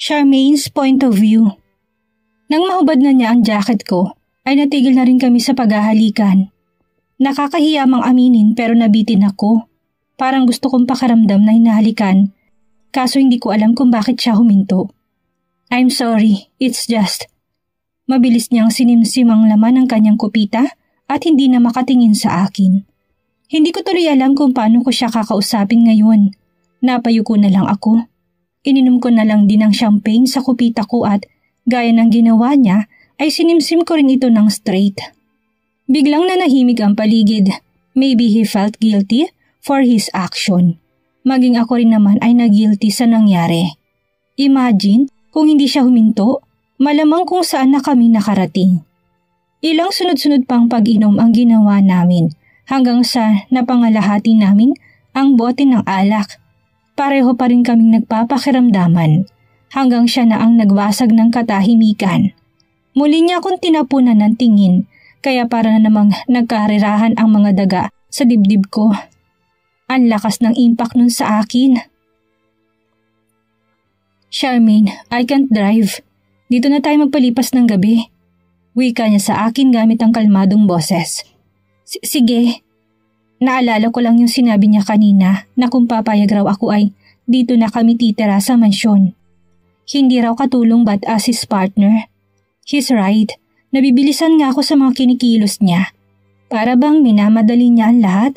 Charmaine's point of view. Nang mahubad na niya ang jacket ko, ay natigil na rin kami sa paghahalikan. Nakakahiya mang aminin pero nabitin ako. Parang gusto kong pakaramdam na hinahalikan, kaso hindi ko alam kung bakit siya huminto. I'm sorry, it's just. Mabilis niyang sinimsim ang laman ng kanyang kupita at hindi na makatingin sa akin. Hindi ko tuloy alam kung paano ko siya kakausapin ngayon. Napayuko na lang ako. Ininom ko na lang din ang champagne sa kupita ko at gaya ng ginawa niya ay sinimsim ko rin ito ng straight. Biglang nanahimik ang paligid. Maybe he felt guilty for his action. Maging ako rin naman ay nag-guilty sa nangyari. Imagine kung hindi siya huminto, malamang kung saan na kami nakarating. Ilang sunod-sunod pang pag-inom ang ginawa namin hanggang sa napangalahati namin ang bote ng alak. Pareho pa rin kaming nagpapakiramdaman hanggang siya na ang nagwasag ng katahimikan. Muli niya akong tinapunan ng tingin kaya para na namang nagkarirahan ang mga daga sa dibdib ko. Ang lakas ng impact nun sa akin. Charmaine, I can't drive. Dito na tayo magpalipas ng gabi. Wika niya sa akin gamit ang kalmadong boses. Sige. Naalala ko lang yung sinabi niya kanina na kung papayag raw ako ay dito na kami titira sa mansyon. Hindi raw katulong but as his partner. He's right. Nabibilisan nga ako sa mga kinikilos niya. Para bang minamadali niya ang lahat?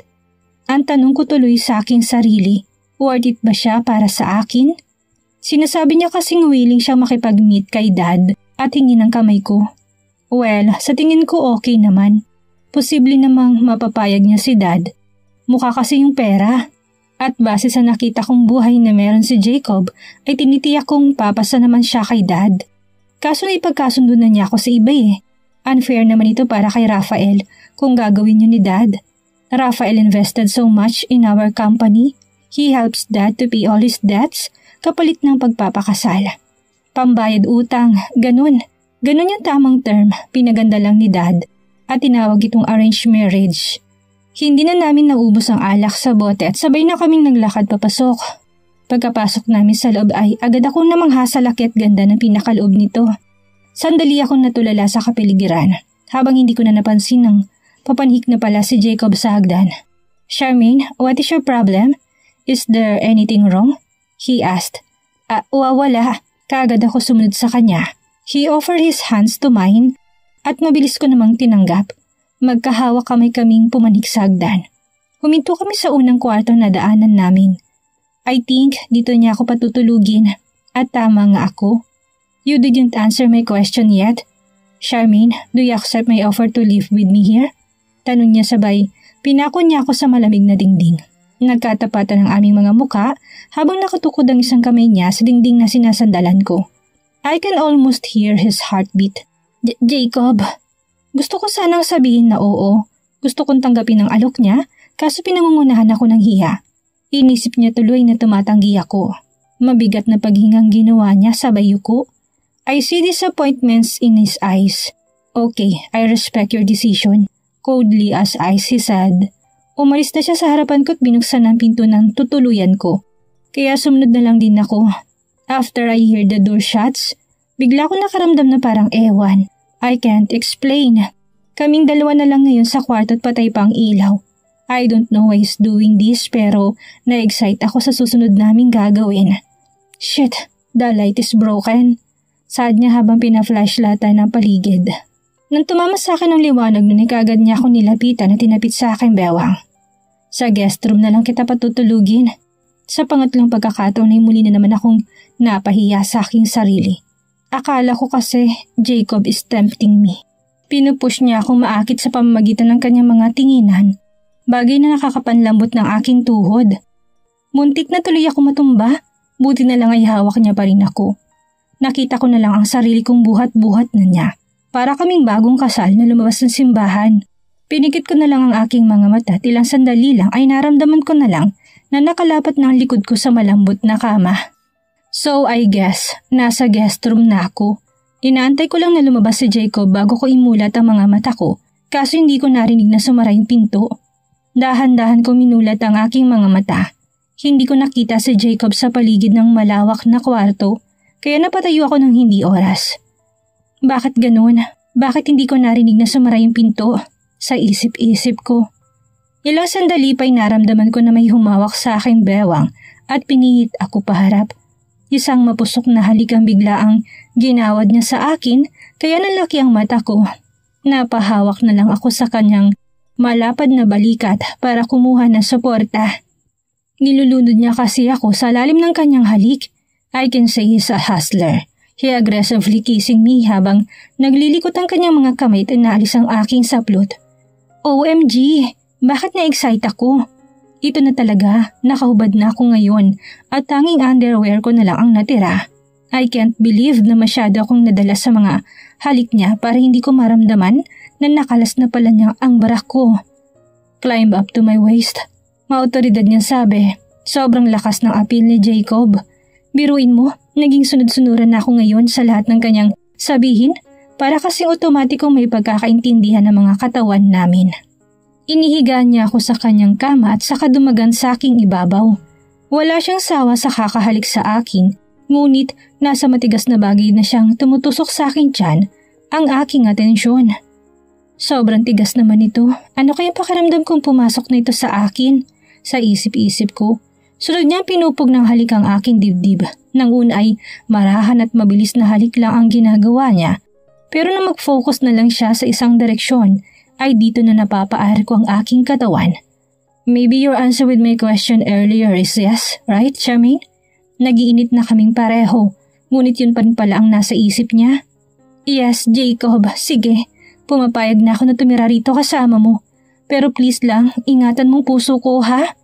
Ang tanong ko tuloy sa aking sarili, worth it ba siya para sa akin? Sinasabi niya kasing willing siyang makipag-meet kay Dad at hingi ng kamay ko. Well, sa tingin ko okay naman. Posible namang mapapayag niya si Dad. Mukha kasi yung pera. At base sa nakita kong buhay na meron si Jacob, ay tinitiyak kong papasa naman siya kay Dad. Kaso na ipagkasundo na niya ako sa iba eh. Unfair naman ito para kay Rafael kung gagawin niyo ni Dad. Rafael invested so much in our company. He helps Dad to pay all his debts kapalit ng pagpapakasal. Pambayad utang, ganun. Ganun yung tamang term, pinaganda lang ni Dad at tinawag itong arranged marriage. Hindi na namin naubos ang alak sa bote at sabay na kaming naglakad papasok. Pagkapasok namin sa loob ay agad akong namangha sa laki at ganda ng pinakaloob nito. Sandali akong natulala sa kapiligiran habang hindi ko na napansin ng papanhik na pala si Jacob sa hagdan. Charmaine, what is your problem? Is there anything wrong? He asked. Wala. Kaagad ako sumunod sa kanya. He offered his hands to mine at mabilis ko namang tinanggap. Magkahawak kaming pumanik sa hagdan. Huminto kami sa unang kwarto na daanan namin. I think dito niya ako patutulugin at tama nga ako. You didn't answer my question yet. Charmaine, do you accept my offer to live with me here? Tanong niya sabay, pinako niya ako sa malamig na dingding. Nagkatapatan ang aming mga muka habang nakatukod ang isang kamay niya sa dingding na sinasandalan ko. I can almost hear his heartbeat. Jacob, gusto ko sanang sabihin na oo. Gusto kong tanggapin ang alok niya, kaso pinangungunahan ako ng hiya. Inisip niya tuloy na tumatanggi ako. Mabigat na paghingang ginawa niya sabay yuko. I see disappointments in his eyes. Okay, I respect your decision. Coldly as ice, he said. Umalis na siya sa harapan ko at binuksan ang pinto ng tutuluyan ko. Kaya sumunod na lang din ako. After I hear the door shuts, bigla ko nakaramdam na parang ewan. I can't explain. Kaming dalawa na lang ngayon sa kwarto at patay pa ang ilaw. I don't know why he's doing this pero na-excite ako sa susunod naming gagawin. Shit, the light is broken. Sad niya habang pina-flashlightan ng paligid. Nang tumama sa akin ang liwanag nun, kagad niya ako nilapitan at tinapit sa aking bewang. Sa guest room na lang kita patutulugin. Sa pangatlong pagkakataon ay muli na naman akong napahiya sa aking sarili. Akala ko kasi Jacob is tempting me. Pinupush niya akong maakit sa pamamagitan ng kanyang mga tinginan. Bagay na nakakapanlambot ng aking tuhod. Muntik na tuloy ako matumba. Buti na lang ay hawak niya pa rin ako. Nakita ko na lang ang sarili kong buhat-buhat na niya. Para kaming bagong kasal na lumabas ng simbahan. Pinikit ko na lang ang aking mga mata at ilang sandali lang ay naramdaman ko na lang na nakalapat na ang likod ko sa malambot na kama. So I guess, nasa guest room na ako. Inaantay ko lang na lumabas si Jacob bago ko imulat ang mga mata ko, kaso hindi ko narinig na sumara yung pinto. Dahan-dahan ko minulat ang aking mga mata. Hindi ko nakita si Jacob sa paligid ng malawak na kwarto, kaya napatayo ako ng hindi oras. Bakit ganun? Bakit hindi ko narinig na sumara yung pinto? Sa isip-isip ko. Ilang sandali pa'y naramdaman ko na may humawak sa aking bewang at pinihit ako paharap. Isang mapusok na halik ang bigla ang ginawad niya sa akin kaya nalaki ang mata ko. Napahawak na lang ako sa kanyang malapad na balikat para kumuha ng suporta. Nilulunod niya kasi ako sa lalim ng kanyang halik. I can say he's a hustler. He aggressively kissing me habang naglilikot ang kanyang mga kamay at inaalis ang aking saplot. OMG! Bakit na-excite ako? Ito na talaga, nakahubad na ako ngayon at tanging underwear ko na lang ang natira. I can't believe na masyado akong nadala sa mga halik niya para hindi ko maramdaman na nakalas na pala niya ang barak ko. Climb up to my waist. Maotoridad niya sabi. Sobrang lakas ng appeal ni Jacob. Biruin mo, naging sunod-sunuran na ako ngayon sa lahat ng kanyang sabihin para kasing otomatikong may pagkakaintindihan ng mga katawan namin. Inihiga niya ako sa kanyang kama at saka dumagan sa aking ibabaw. Wala siyang sawa sa kakahalik sa akin, ngunit nasa matigas na bagay na siyang tumutusok sa aking tiyan ang aking atensyon. Sobrang tigas naman ito. Ano kaya pakiramdam kung pumasok na ito sa akin? Sa isip-isip ko. Sunod niya pinupog ng halik ang aking dibdib. Nang una ay marahan at mabilis na halik lang ang ginagawa niya. Pero na mag-focus na lang siya sa isang direksyon, ay dito na napapaari ko ang aking katawan. Maybe your answer with my question earlier is yes, right, Charmaine? Nagiinit na kaming pareho, ngunit yun pa rin pala ang nasa isip niya. Yes, Jacob, sige. Pumapayag na ako na tumira rito kasama mo. Pero please lang, ingatan mong puso ko ha?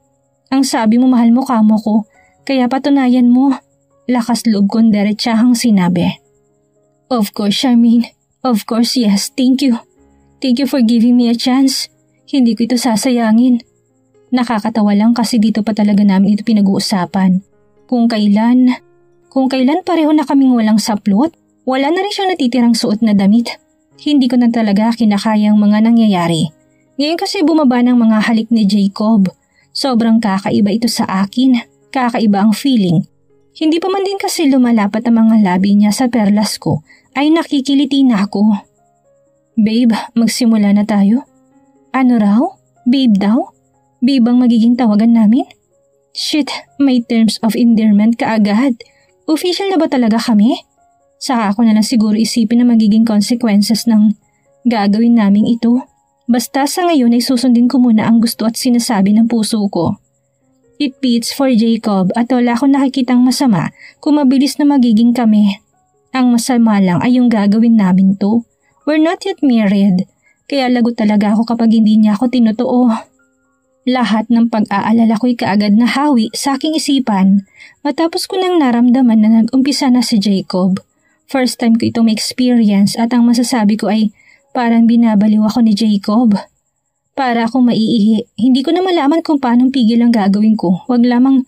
Ang sabi mo mahal mo kamo ko, kaya patunayan mo. Lakas loob kong diretsahang sinabi. Of course, Charmaine. Of course, yes, thank you. Thank you for giving me a chance. Hindi ko ito sasayangin. Nakakatawa lang kasi dito pa talaga namin ito pinag-uusapan. Kung kailan pareho na kaming walang saplot, wala na rin siyang natitirang suot na damit. Hindi ko na talaga kinakayang mga nangyayari. Ngayon kasi bumaba ng mga halik ni Jacob. Sobrang kakaiba ito sa akin. Kakaiba ang feeling. Hindi pa man din kasi lumalapat ang mga labi niya sa perlas ko ay nakikiliti na ako. Babe, magsimula na tayo. Ano raw? Babe daw? Babe ang magiging tawagan namin? Shit, may terms of endearment kaagad. Official na ba talaga kami? Saka ako na lang siguro isipin na magiging consequences ng gagawin naming ito. Basta sa ngayon ay susundin ko muna ang gusto at sinasabi ng puso ko. It beats for Jacob at wala akong nakikitang masama kung mabilis na magiging kami. Ang masama lang ay yung gagawin namin to. We're not yet married, kaya lagot talaga ako kapag hindi niya ako tinutuo. Lahat ng pag-aalala ko'y kaagad na hawi sa aking isipan matapos ko nang naramdaman na nag-umpisa na si Jacob. First time ko itong experience at ang masasabi ko ay parang binabaliw ako ni Jacob. Para akong maiihi, hindi ko na malaman kung paanong pigil ang gagawin ko. Wag lamang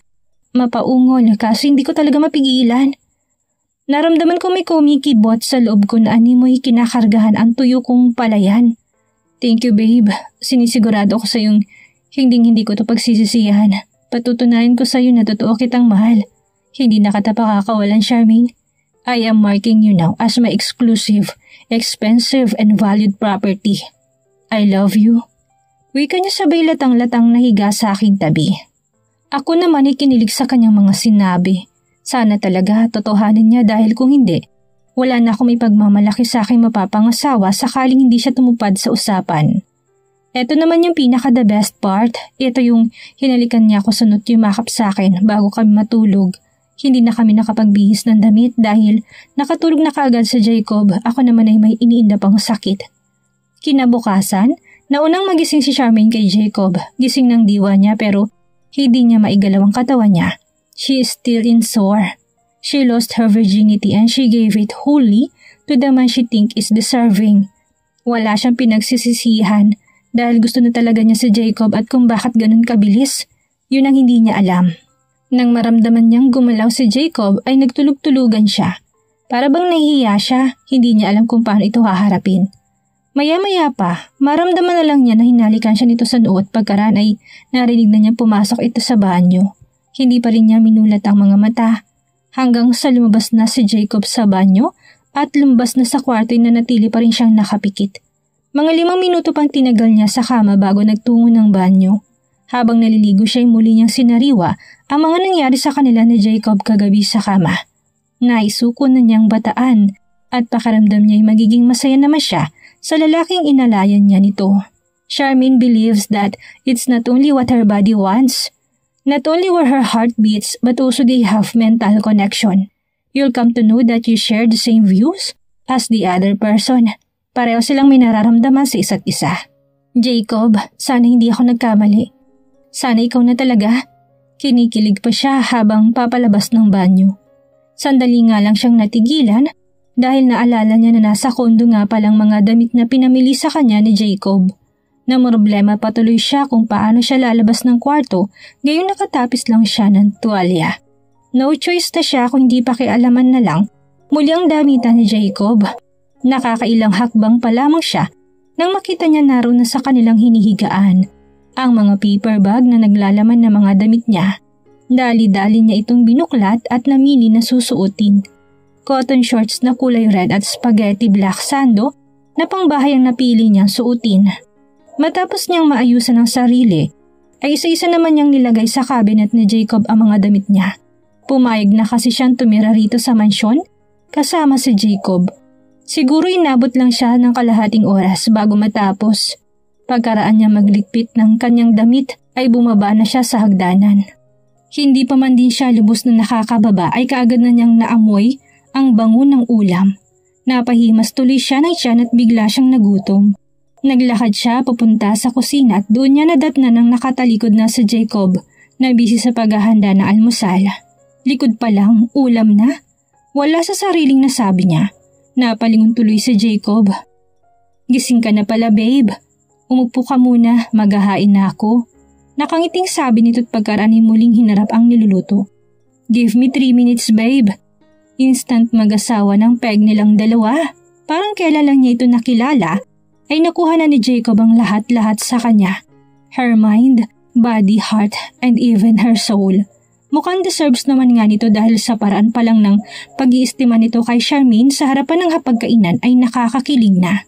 mapaungol kasi hindi ko talaga mapigilan. Naramdaman ko may kumikibot sa loob ko na animoy kinakargahan ang tuyo kong palayan. Thank you babe, sinisigurado ko sa yung hindi ko to pagsisisihan. Patutunayan ko sa iyo na totoo kitang mahal. Hindi na kita pakakawalan, Charmaine. I am marking you now as my exclusive, expensive and valued property. I love you. Wika niya sabay latang-latang nahiga sa aking tabi. Ako naman ay kinilig sa kanyang mga sinabi. Sana talaga totohanin niya dahil kung hindi, wala na akong may pagmamalaki sa aking mapapangasawa sakaling hindi siya tumupad sa usapan. Ito naman yung pinaka-the best part. Ito yung hinalikan niya ako sunod yumakap sa akin bago kami matulog. Hindi na kami nakapagbihis ng damit dahil nakatulog na kaagad sa Jacob. Ako naman ay may iniinda pang sakit. Kinabukasan, naunang magising si Charmaine kay Jacob. Gising ng diwa niya pero hindi niya maigalaw ang katawan niya. She is still in sore. She lost her virginity and she gave it wholly to the man she think is deserving. Wala siyang pinagsisisihan dahil gusto na talaga niya si Jacob at kung bakit ganun kabilis, yun ang hindi niya alam. Nang maramdaman niyang gumalaw si Jacob ay nagtulog-tulugan siya. Para bang nahihiya siya, hindi niya alam kung paano ito haharapin. Maya-maya pa, maramdaman na lang niya na hinalikan siya nito sa noo at pagkaraan ay narinig na niya pumasok ito sa banyo. Hindi pa rin niya minulat ang mga mata. hanggang sa lumabas na si Jacob sa banyo at lumabas na sa kwarto na natili pa rin siyang nakapikit. Mga 5 minuto pang tinagal niya sa kama bago nagtungo ng banyo. Habang naliligo siya ay muli niyang sinariwa ang mga nangyari sa kanila ni Jacob kagabi sa kama. Naisuko na niyang bataan at pakaramdam niya ay magiging masaya naman siya sa lalaking inalayan niya nito. Charmaine believes that it's not only what her body wants, not only where her heart beats, but also they have mental connection. You'll come to know that you share the same views as the other person. Pareho silang may nararamdaman sa isa't isa. Jacob, sana hindi ako nagkamali. Sana ikaw na talaga. Kinikilig pa siya habang papalabas ng banyo. Sandali nga lang siyang natigilan dahil naalala niya na nasa kondo nga palang mga damit na pinamili sa kanya ni Jacob. Namroblema patuloy siya kung paano siya lalabas ng kwarto, gayon nakatapis lang siya ng tuwalya. No choice na siya kung hindi pakialaman na lang muli ang damitan ni Jacob. Nakakailang hakbang pa lamang siya nang makita niya naroon na sa kanilang hinihigaan ang mga paper bag na naglalaman ng mga damit niya. Dali-dali niya itong binuklat at namili na susuotin. Cotton shorts na kulay red at spaghetti black sando na pangbahay ang napili niyang suotin. Matapos niyang maayusan ang sarili, ay isa-isa naman niyang nilagay sa cabinet ni Jacob ang mga damit niya. Pumayag na kasi siyang tumira rito sa mansyon kasama si Jacob. Siguro inabot lang siya ng kalahating oras bago matapos. Pagkaraan niya magligpit ng kanyang damit ay bumaba na siya sa hagdanan. Hindi pa man din siya lubos na nakakababa ay kaagad na niyang naamoy ang bango ng ulam. Napahimas tuloy siya ng tiyan at bigla siyang nagutom. Naglakad siya papunta sa kusina at doon niya nadatnan ng nakatalikod na si Jacob na busy sa paghahanda ng almusal. Likod pa lang, ulam na. Wala sa sariling nasabi niya. Napalingon tuloy si Jacob. Gising ka na pala, babe. Umupo ka muna, maghahain na ako. Nakangiting sabi nito't pagkaraan ay muling hinarap ang niluluto. Give me 3 minutes, babe. Instant mag-asawa ng peg nilang dalawa. Parang kailan lang niya ito nakilala, ay nakuha na ni Jacob ang lahat-lahat sa kanya. Her mind, body, heart, and even her soul. Mukhang deserves naman nga nito dahil sa paraan pa lang ng pag-iistima nito kay Charmaine sa harapan ng hapagkainan ay nakakakilig na.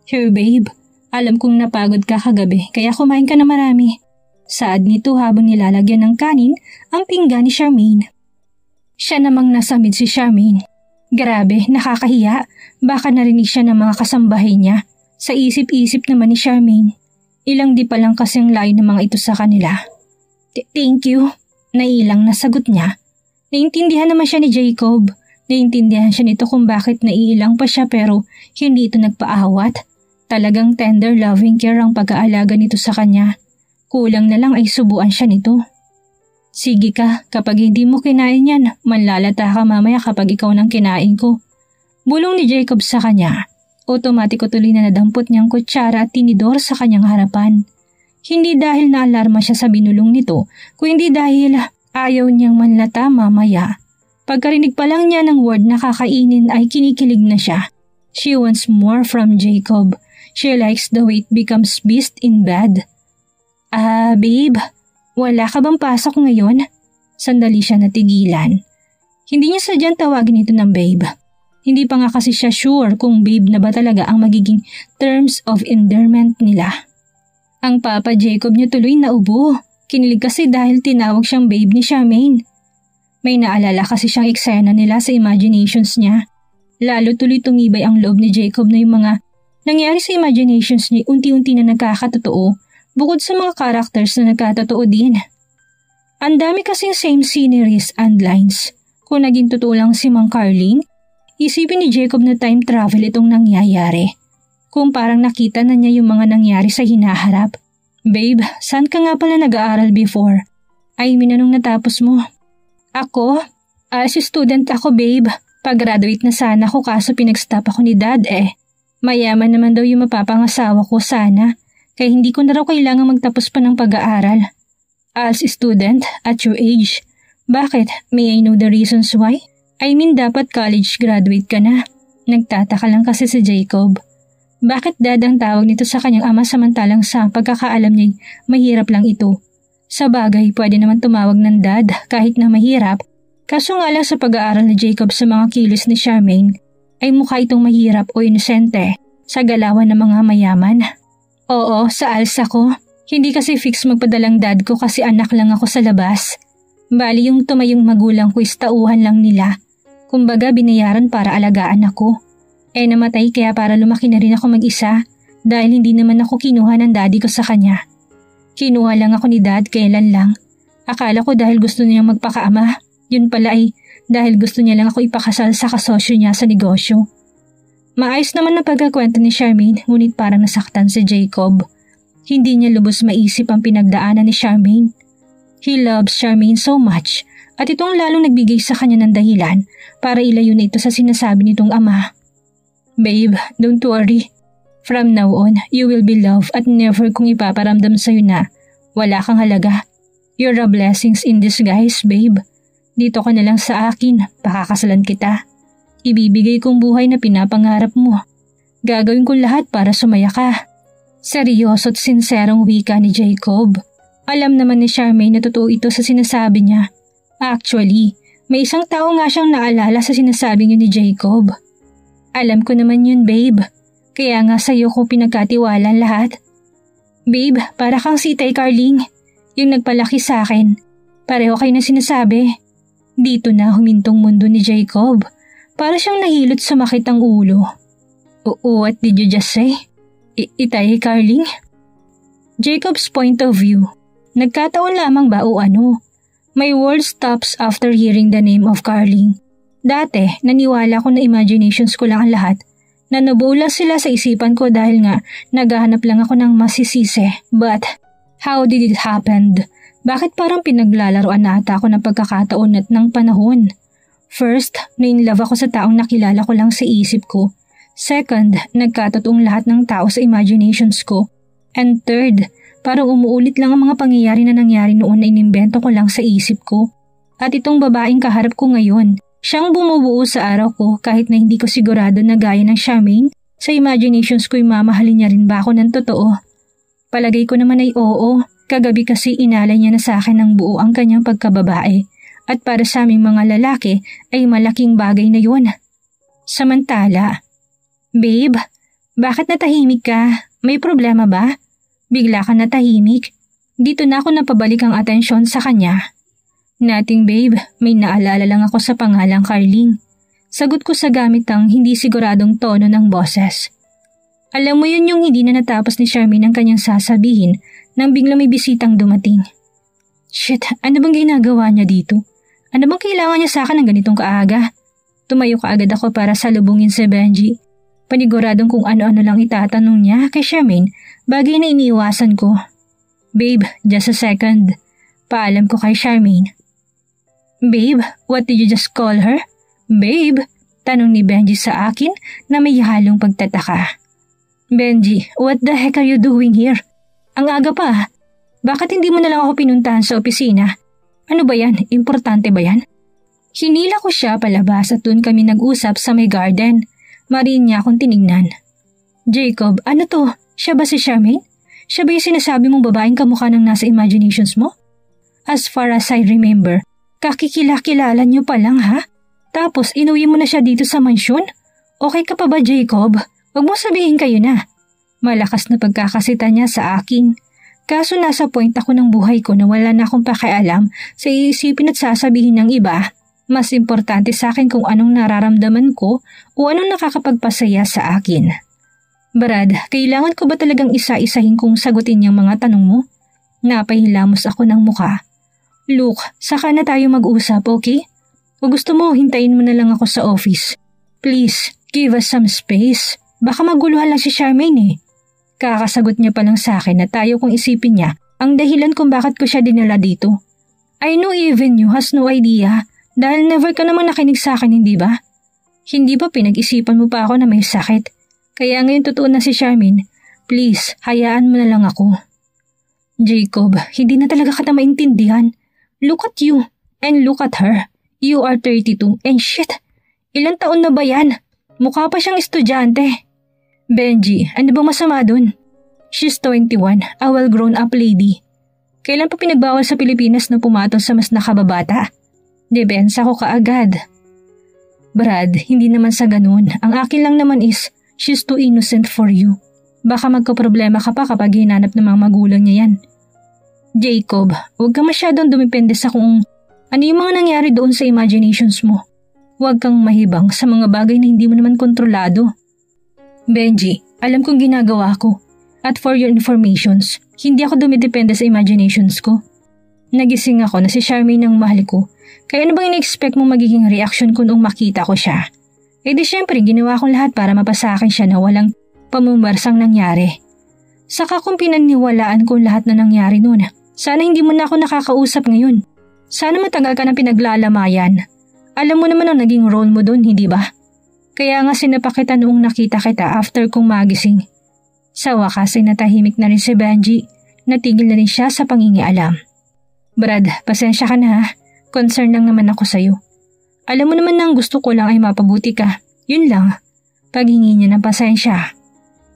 Here babe, alam kong napagod ka kagabi kaya kumain ka na marami. Saad nito habang nilalagyan ng kanin ang pinggan ni Charmaine. Siya namang nasamid si Charmaine. Grabe, nakakahiya. Baka narinig siya ng mga kasambahay niya. Sa isip-isip naman ni Charmaine. Ilang di pa lang kasi ang layo ng mga ito sa kanila. Thank you. Nailang na sagot niya. Naintindihan naman siya ni Jacob. Naintindihan siya nito kung bakit naiilang pa siya pero hindi ito nagpaawat. Talagang tender loving care ang pag-aalaga nito sa kanya. Kulang na lang ay subuan siya nito. Sige ka, kapag hindi mo kinain yan, manlalata ka mamaya kapag ikaw nang kinain ko. Bulong ni Jacob sa kanya. Otomatiko tuloy na nadampot niyang kutsara at tinidor sa kanyang harapan. Hindi dahil naalarma siya sa binulong nito, kundi dahil ayaw niyang manlata mamaya. Pagkarinig pa lang niya ng word na kakainin ay kinikilig na siya. She wants more from Jacob. She likes the way it becomes beast in bed. Babe, wala ka bang pasok ngayon? Sandali siya natigilan. Hindi niya sadyang tawagin ito ng babe. Hindi pa nga kasi siya sure kung babe na ba talaga ang magiging terms of endearment nila. Ang Papa Jacob niya tuloy naubo. Kinilig kasi dahil tinawag siyang babe ni Charmaine. May naalala kasi siyang eksena nila sa imaginations niya. Lalo tuloy tumibay ang loob ni Jacob na yung mga nangyari sa imaginations niya unti-unti na nagkakatotoo bukod sa mga characters na nagkatotoo din. Ang dami kasing same sceneries and lines. Kung naging totoo lang si Mang Carling, isipin ni Jacob na time travel itong nangyayari. Kung parang nakita na niya yung mga nangyari sa hinaharap. Babe, saan ka nga pala nag-aaral before? I mean, anong natapos mo? Ako? As student ako, babe. Pag-graduate na sana ako kaso pinag-stop ako ni dad Mayaman naman daw yung mapapangasawa ko sana. Kaya hindi ko na raw kailangang magtapos pa ng pag-aaral. As student, at your age. Bakit? May I know the reasons why? I mean, dapat college graduate ka na. Nagtataka lang kasi si Jacob. Bakit dad ang tawag nito sa kanyang ama samantalang sa pagkakaalam niya mahirap lang ito? Sa bagay, pwede naman tumawag ng dad kahit na mahirap Kaso nga lang sa pag-aaral ni Jacob sa mga kilos ni Charmaine, ay mukha itong mahirap o inosente sa galawan ng mga mayaman. Oo, sa alsa ko. Hindi kasi fix magpadalang dad ko kasi anak lang ako sa labas. Bali yung tumayong magulang ko is tauhan lang nila. Kumbaga binayaran para alagaan ako. Namatay kaya para lumaki na rin ako mag-isa dahil hindi naman ako kinuha ng daddy ko sa kanya. Kinuha lang ako ni dad kailan lang. Akala ko dahil gusto niyang magpakaama. Yun pala ay dahil gusto niya lang ako ipakasal sa kasosyo niya sa negosyo. Maayos naman na pagkakwento ni Charmaine ngunit parang nasaktan si Jacob. Hindi niya lubos maisip ang pinagdaanan ni Charmaine. He loves Charmaine so much at itong lalong nagbigay sa kanya ng dahilan para ilayo na ito sa sinasabi nitong ama. Babe, don't worry. From now on, you will be loved at never kong ipaparamdam sa'yo na wala kang halaga. You're a blessings in disguise, babe. Dito ka na lang sa akin, pakakasalan kita. Ibibigay kong buhay na pinapangarap mo. Gagawin ko lahat para sumaya ka. Seryoso at sinserong wika ni Jacob. Alam naman ni Charmaine na totoo ito sa sinasabi niya. Actually, may isang tao nga siyang naalala sa sinasabi niyo ni Jacob. Alam ko naman yun, babe. Kaya nga sa'yo ko pinagkatiwalaan lahat. Babe, para kang si Tay Carling, yung nagpalaki sa akin. Pareho kayo na sinasabi. Dito na humintong mundo ni Jacob. Para siyang nahilot sumakit ang ulo. What did you just say? Itay Carling? Jacob's point of view. Nagkataon lamang ba o ano? My world stops after hearing the name of Carling. Dati, naniwala ko na imaginations ko lang ang lahat. Na nabuo sila sa isipan ko dahil nga naghahanap lang ako ng masisisi. But, how did it happen? Bakit parang pinaglalaroan na ata ako ng pagkakataon at ng panahon? First, na-inlove ako sa taong nakilala ko lang sa isip ko. Second, nagkatotoong lahat ng tao sa imaginations ko. And third, parang umuulit lang ang mga pangyayari na nangyari noon na inimbento ko lang sa isip ko. At itong babaeng kaharap ko ngayon, siyang bumubuo sa araw ko kahit na hindi ko sigurado na gaya ng Charmaine, sa imaginations ko'y mamahalin niya rin ba ako ng totoo? Palagay ko naman ay oo, kagabi kasi inalay niya na sa akin ng buo ang kanyang pagkababae. At para sa aming mga lalaki ay malaking bagay na yun. Samantala, babe, bakit natahimik ka? May problema ba? Bigla ka natahimik. Dito na ako napabalik ang atensyon sa kanya. Nothing, babe. May naalala lang ako sa pangalang Carling. Sagot ko sa gamit ang hindi siguradong tono ng boses. Alam mo yun yung hindi na natapos ni Charmaine ang kanyang sasabihin nang biglang may bisitang dumating. Shit, ano bang ginagawa niya dito? Ano bang kailangan niya sa akin ng ganitong kaaga? Tumayo kaagad ako para salubungin si Benji. Paniguradong kung ano-ano lang itatanong niya kay Charmaine, bagay na iniiwasan ko. Babe, just a second. Paalam ko kay Charmaine. Babe, what did you just call her? Babe, tanong ni Benji sa akin na may halong pagtataka. Benji, what the heck are you doing here? Ang aga pa. Bakit hindi mo na lang ako pinuntahan sa opisina? Ano ba yan? Importante ba yan? Hinila ko siya palabas at doon kami nag-usap sa may garden. Mariin niya akong tinignan. Jacob, ano to? Siya ba si Charmaine? Siya ba yung sinasabi mong babaeng kamukha ng nasa imaginations mo? As far as I remember, kakikilala niyo pa lang ha? Tapos inuwi mo na siya dito sa mansyon? Okay ka pa ba, Jacob? Huwag mo sabihin kayo na. Malakas na pagkakasita niya sa akin. Kaso nasa point ako ng buhay ko na wala na akong pakialam sa iisipin at sasabihin ng iba. Mas importante sa akin kung anong nararamdaman ko o anong nakakapagpasaya sa akin. Brad, kailangan ko ba talagang isa-isahin kong sagutin yung mga tanong mo? Napahilamos ako ng muka. Look, saka na tayo mag-usap, okay? O gusto mo, hintayin mo na lang ako sa office. Please, give us some space. Baka maguluhan lang si Charmaine eh. Kakasagot niya pa lang sa akin na tayo kung isipin niya ang dahilan kung bakit ko siya dinala dito. I know even you has no idea dahil never ka naman nakinig sa akin, hindi ba? Hindi ba pinag-isipan mo pa ako na may sakit? Kaya ngayon totoo na si Charmaine. Please, hayaan mo na lang ako. Jacob, hindi na talaga kita maintindihan. Look at you and look at her. You are 32 and shit. Ilang taon na ba yan? Mukha pa siyang estudyante. Benji, ano bang masama dun? She's 21, a well-grown up lady. Kailan pa pinagbawal sa Pilipinas na pumatol sa mas nakababata? Debensa ko kaagad. Brad, hindi naman sa ganun. Ang akin lang naman is, she's too innocent for you. Baka magkaproblema ka pa kapag hinanap ng mga magulang niya yan. Jacob, huwag ka masyadong dumipende sa kung ano yung mga nangyari doon sa imaginations mo. Huwag kang mahibang sa mga bagay na hindi mo naman kontrolado. Benji, alam kong ginagawa ko. At for your informations, hindi ako dumidepende sa imaginations ko. Nagising ako na si Charmaine ang mahal ko. Kaya ano bang ina-expect mong magiging reaction ko noong makita ko siya? E di syempre ginawa kong lahat para mapasakin siya na walang pamumbarsang nangyari. Saka kung pinaniwalaan ko lahat na nangyari noon, sana hindi mo na ako nakakausap ngayon. Sana matagal ka na pinaglalamayan. Alam mo naman ang naging role mo doon, hindi ba? Kaya nga sinapa kita noong nakita kita after kong magising. Sa wakas ay natahimik na rin si Benji. Natigil na rin siya sa pangingialam. Brad, pasensya ka na ha. Concern lang naman ako sa'yo. Alam mo naman na ang gusto ko lang ay mapabuti ka. Yun lang. Paghingi niya ng pasensya.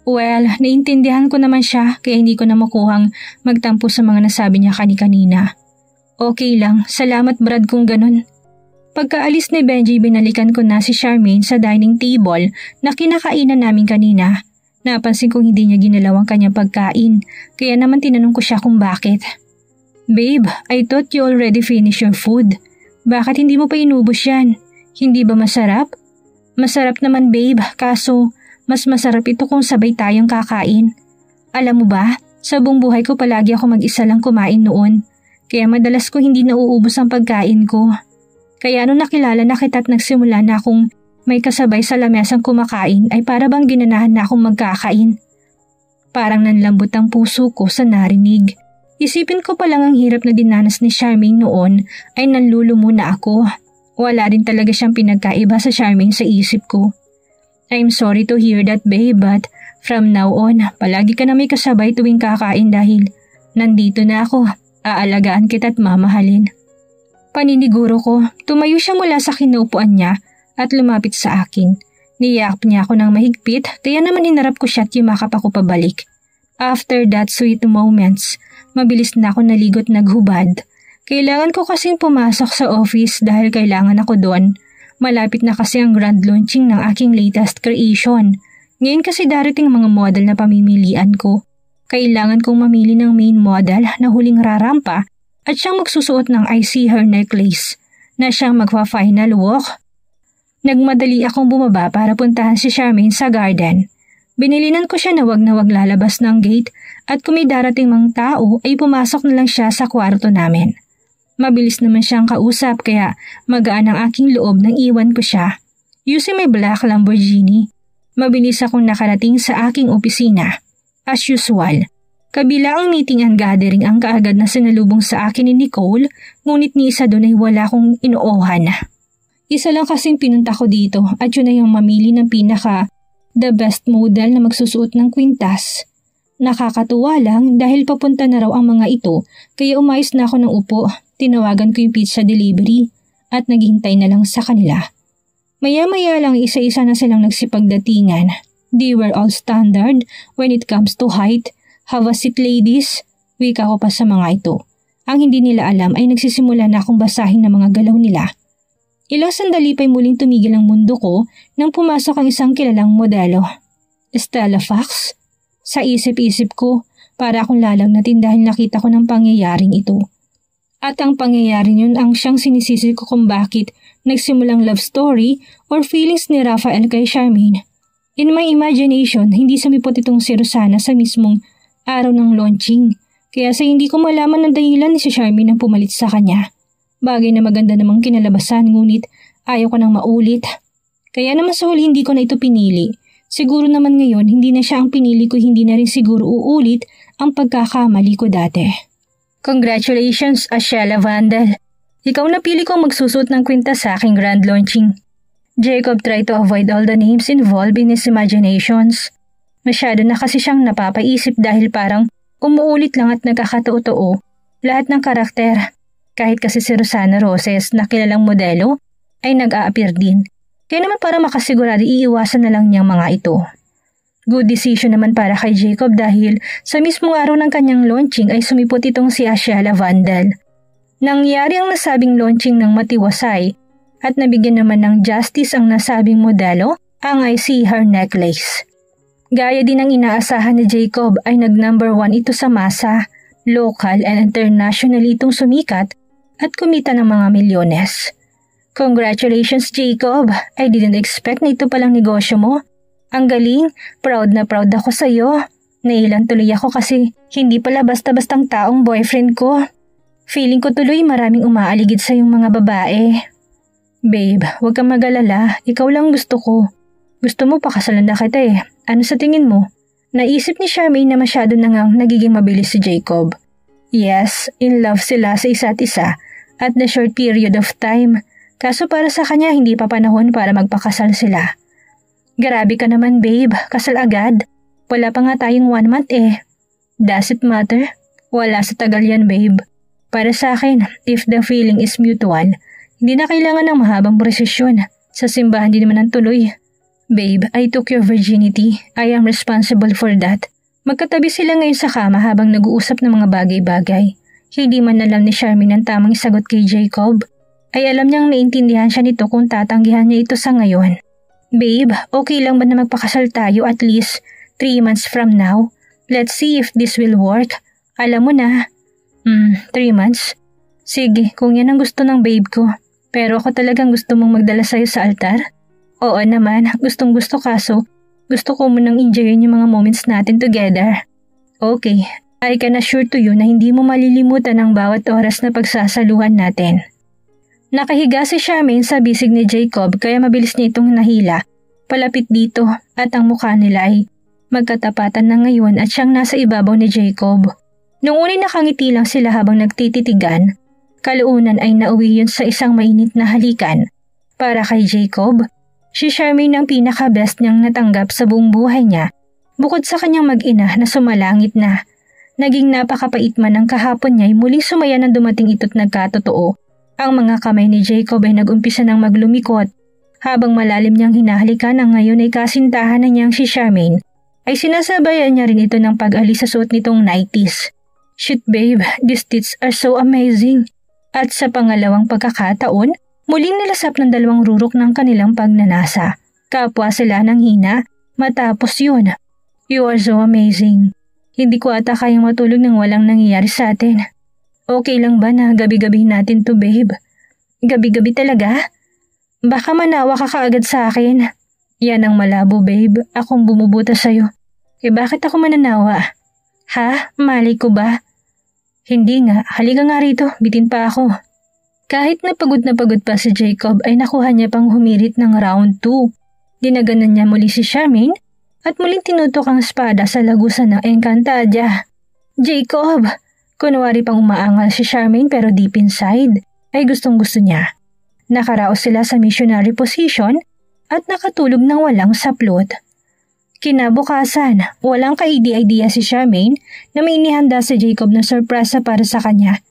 Well, naiintindihan ko naman siya kaya hindi ko na makuhang magtampo sa mga nasabi niya kani-kanina. Okay lang, salamat Brad kung ganun. Pagkaalis ni Benji, binalikan ko na si Charmaine sa dining table na kinakainan namin kanina. Napansin kong hindi niya ginalaw ang kanyang pagkain, kaya naman tinanong ko siya kung bakit. Babe, I thought you already finished your food. Bakit hindi mo pa inubos yan? Hindi ba masarap? Masarap naman babe, kaso mas masarap ito kung sabay tayong kakain. Alam mo ba, sa buong buhay ko palagi ako mag-isa lang kumain noon. Kaya madalas ko hindi nauubos ang pagkain ko. Kaya nung nakilala na kita at nagsimula na akong may kasabay sa lamesang kumakain ay para bang ginanahan na akong magkakain. Parang nanlambot ang puso ko sa narinig. Isipin ko pa lang ang hirap na dinanas ni Charmaine noon ay nanlulumo na ako. Wala rin talaga siyang pinagkaiba sa Charmaine sa isip ko. I'm sorry to hear that babe, but from now on, palagi ka na may kasabay tuwing kakain dahil nandito na ako. Aalagaan kita at mamahalin. Paniniguro ko, tumayo siya mula sa kinuupuan niya at lumapit sa akin. Niyakap niya ako ng mahigpit kaya naman hinarap ko siya at yumakap ako pabalik. After that sweet moments, mabilis na ako naligot naghubad. Kailangan ko kasing pumasok sa office dahil kailangan ako doon. Malapit na kasi ang grand launching ng aking latest creation. Ngayon kasi darating mga model na pamimilian ko. Kailangan kong mamili ng main model na huling rarampa at siyang magsusuot ng I See Her necklace na siyang magpa-final walk. Nagmadali akong bumaba para puntahan si Charmaine sa garden. Binilinan ko siya na wag lalabas ng gate at kung may darating mang tao ay pumasok na lang siya sa kwarto namin. Mabilis naman siyang kausap kaya magaan ang aking loob nang iwan ko siya. Using my black Lamborghini, mabilis akong nakarating sa aking opisina. As usual, kabila ang meeting and gathering ang kaagad na sinalubong sa akin ni Nicole, ngunit ni isa doon ay wala akong inuohan. Isa lang kasing pinunta ko dito at yun ay yung mamili ng the best model na magsusuot ng kwintas. Nakakatuwa lang dahil papunta na raw ang mga ito kaya umayos na ako ng upo, tinawagan ko yung pizza delivery at naghintay na lang sa kanila. Maya-maya lang isa-isa na silang nagsipagdatingan. They were all standard when it comes to height. Have a seat ladies, wika ko pa sa mga ito. Ang hindi nila alam ay nagsisimula na akong basahin ng mga galaw nila. Ilang sandali pa'y muling tumigil ang mundo ko nang pumasok ang isang kilalang modelo. Stella Fox? Sa isip-isip ko, para akong lalagnatin dahil nakita ko ng pangyayaring ito. At ang pangyayaring yun ang siyang sinisisi ko kung bakit nagsimulang love story or feelings ni Rafael kay Charmaine. In my imagination, hindi sumipot itong si Rosana sa mismong araw ng launching, kaya sa hindi ko malaman ang dahilan ni si Charmaine ang pumalit sa kanya. Bagay na maganda namang kinalabasan ngunit ayaw ko nang maulit. Kaya naman sa huli hindi ko na ito pinili. Siguro naman ngayon hindi na siya ang pinili ko, hindi na rin siguro uulit ang pagkakamali ko dati. Congratulations, Ashella Vandal. Ikaw napili kong magsusuot ng kwintas sa aking grand launching. Jacob tried to avoid all the names involved in his imaginations. Masyado na kasi siyang napapaisip dahil parang umuulit lang at nagkakatotoo lahat ng karakter. Kahit kasi si Rosana Roses na kilalang modelo ay nag-a-appear din. Kaya naman para makasigurado iiwasan na lang niyang mga ito. Good decision naman para kay Jacob dahil sa mismong araw ng kanyang launching ay sumipot itong si Ashella Vandal. Nangyari ang nasabing launching ng matiwasay at nabigyan naman ng justice ang nasabing modelo, ang I See Her necklace. Gaya din ng inaasahan ni Jacob ay nag-number 1 ito sa masa, local and internationally itong sumikat at kumita ng mga milyones. Congratulations Jacob, I didn't expect na ito palang negosyo mo. Ang galing, proud na proud ako sa iyo. Nailan tuloy ako kasi hindi pala basta-bastang taong boyfriend ko. Feeling ko tuloy maraming umaaligid sa yung mga babae. Babe, huwag kang mag-alala, ikaw lang gusto ko. Gusto mo pakasalan na kita eh. Ano sa tingin mo? Naisip ni Charmaine na masyado na ngang nagiging mabilis si Jacob. Yes, in love sila sa isa't isa at the short period of time. Kaso para sa kanya hindi pa panahon para magpakasal sila. Grabe ka naman babe, kasal agad. Wala pa nga tayong 1 month eh. Does it matter? Wala sa tagal yan babe. Para sa akin, if the feeling is mutual, hindi na kailangan ng mahabang presisyon. Sa simbahan din naman ang tuloy. Babe, I took your virginity. I am responsible for that. Magkatabi sila ngayon sa kama habang nag-uusap ng mga bagay-bagay. Hindi man alam ni Charmaine ang tamang sagot kay Jacob. Ay alam niyang naintindihan siya nito kung tatanggihan niya ito sa ngayon. Babe, okay lang ba na magpakasal tayo at least 3 months from now? Let's see if this will work. Alam mo na. 3 months? Sige, kung yan ang gusto ng babe ko. Pero ako talagang gusto mong magdala sa'yo sa altar? Oo naman, gustong gusto kaso gusto ko munang enjoyin yung mga moments natin together. Okay, I can assure to you na hindi mo malilimutan ang bawat oras na pagsasaluhan natin. Nakahiga si Charmaine sa bisig ni Jacob kaya mabilis niya itong nahila. Palapit dito at ang mukha nila ay magkatapatan na ngayon at siyang nasa ibabaw ni Jacob. Nung unay nakangiti lang sila habang nagtititigan, kalaunan ay nauwi yun sa isang mainit na halikan. Para kay Jacob, si Charmaine ang pinaka-best niyang natanggap sa buong buhay niya, bukod sa kanyang mag-ina na sumalangit na. Naging napakapait man ang kahapon niya ay muling sumaya nang dumating ito't nagkatotoo. Ang mga kamay ni Jacob ay nag-umpisa ng maglumikot. Habang malalim niyang hinahalikan ang ngayon ay kasintahan na niyang si Charmaine, ay sinasabayan niya rin ito ng pag-alis sa suot nitong 90s. Shit babe, these tits are so amazing. At sa pangalawang pagkakataon, muling nilasap ng 2 rurok ng kanilang pagnanasa. Kapwa sila ng hina, matapos yun. You are so amazing. Hindi ko ata kayang matulog nang walang nangyayari sa atin. Okay lang ba na gabi-gabi natin to babe? Gabi-gabi talaga? Baka manawa ka kaagad sa akin. Yan ang malabo babe, akong bumubuta sa'yo. Bakit ako mananawa? Ha? Malay ko ba? Hindi nga, halika nga rito, bitin pa ako. Kahit na pagod pa si Jacob ay nakuha niya pang humirit ng round 2. Dinaganan niya muli si Charmaine at muling tinutok ang espada sa lagusan ng Encantadia. Jacob! Kunwari pang umaangal si Charmaine pero deep inside ay gustong-gusto niya. Nakaraos sila sa missionary position at nakatulog ng walang saplot. Kinabukasan, walang ka-idea si Charmaine na may inihanda si Jacob na sorpresa para sa kanya.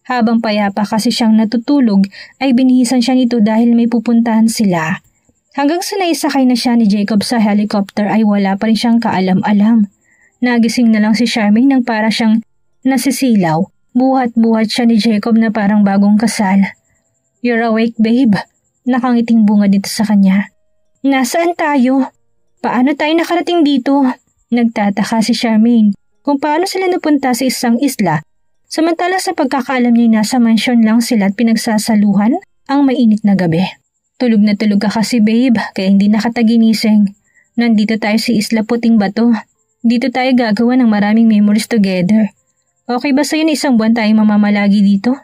Habang payapa kasi siyang natutulog ay binihisan siya nito dahil may pupuntahan sila. Hanggang sa naisakay na siya ni Jacob sa helicopter ay wala pa rin siyang kaalam-alam. Nagising na lang si Charmaine nang para siyang nasisilaw. Buhat-buhat siya ni Jacob na parang bagong kasal. You're awake babe. Nakangiting bunga dito sa kanya. Nasaan tayo? Paano tayo nakarating dito? Nagtataka si Charmaine kung paano sila napunta sa isang isla. Samantala sa pagkakaalam niya nasa mansyon lang sila at pinagsasaluhan ang mainit na gabi. Tulog na tulog ka kasi babe, kaya hindi nakataginising. Nandito tayo sa Isla Puting Bato. Dito tayo gagawa ng maraming memories together. Okay ba sa'yo na 1 buwan tayong mamamalagi dito?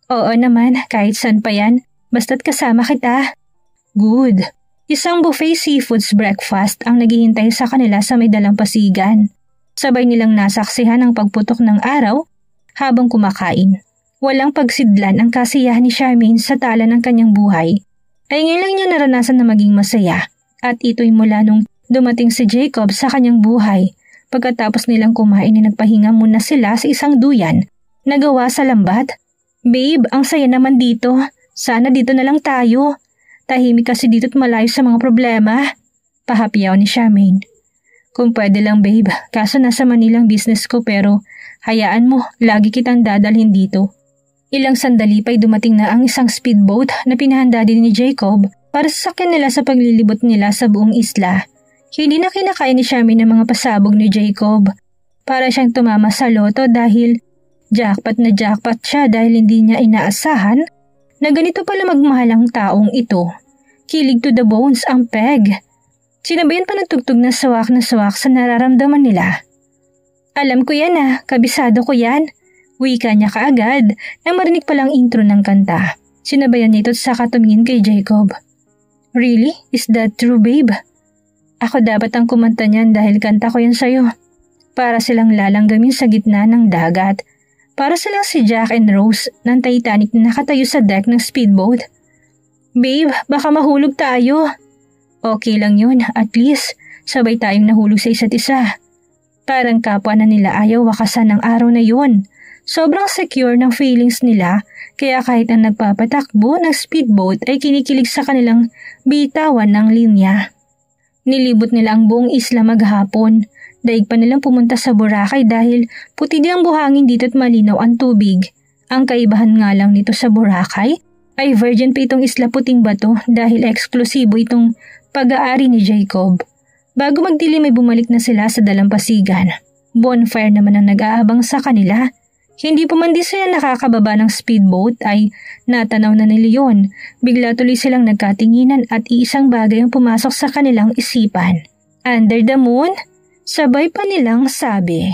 Oo naman, kahit saan pa yan. Basta't kasama kita. Good. Isang buffet seafoods breakfast ang naghihintay sa kanila sa may dalampasigan. Sabay nilang nasaksihan ang pagputok ng araw habang kumakain. Walang pagsidlan ang kasiyahan ni Charmaine sa tala ng kanyang buhay. Ay ngayon lang niya naranasan na maging masaya. At ito'y mula nung dumating si Jacob sa kanyang buhay. Pagkatapos nilang kumain ay nagpahinga muna sila sa isang duyan na gawa sa lambat. Babe, ang saya naman dito. Sana dito na lang tayo. Tahimik kasi dito't malayo sa mga problema. Pahapyaw ni Charmaine. Kung pwede lang babe, kaso nasa Manilang business ko pero hayaan mo, lagi kitang dadalhin dito. Ilang sandali pa'y dumating na ang isang speedboat na pinahanda din ni Jacob para sasakyan nila sa paglilibot nila sa buong isla. Hindi na kinakaya ni Shami ng mga pasabog ni Jacob. Para siyang tumama sa loto dahil jackpot na jackpot siya dahil hindi niya inaasahan na ganito pala magmahal ang taong ito. Kilig to the bones ang Peg. Sinabayan pa ng tugtog na sawak sa nararamdaman nila. Alam ko yan kabisado ko yan. Wika niya kaagad nang marinig palang intro ng kanta. Sinabayan niya ito sa katumingin kay Jacob. Really? Is that true, babe? Ako dapat ang kumanta niyan dahil kanta ko yan sa'yo. Para silang lalanggamin sa gitna ng dagat. Para silang si Jack and Rose ng Titanic na nakatayo sa deck ng speedboat. Babe, baka mahulog tayo. Okay lang yun, at least sabay tayong nahulog sa isa't isa. Parang kapwa na nila ayaw wakasan ng araw na yun. Sobrang secure ng feelings nila kaya kahit ang nagpapatakbo ng speedboat ay kinikilig sa kanilang bitawan ng linya. Nilibot nila ang buong isla maghapon. Daig pa nilang pumunta sa Boracay dahil puti din ang buhangin dito at malinaw ang tubig. Ang kaibahan nga lang nito sa Boracay ay virgin pa itong isla Puting Bato dahil eksklusibo itong pag-aari ni Jacob. Bago magdilim ay bumalik na sila sa dalampasigan. Bonfire naman ang nag-aabang sa kanila. Hindi pa man di sila nakakababa ng speedboat ay natanaw na ni Leon. Bigla tuloy silang nagkatinginan at iisang bagay ang pumasok sa kanilang isipan. Under the moon? Sabay pa nilang sabi.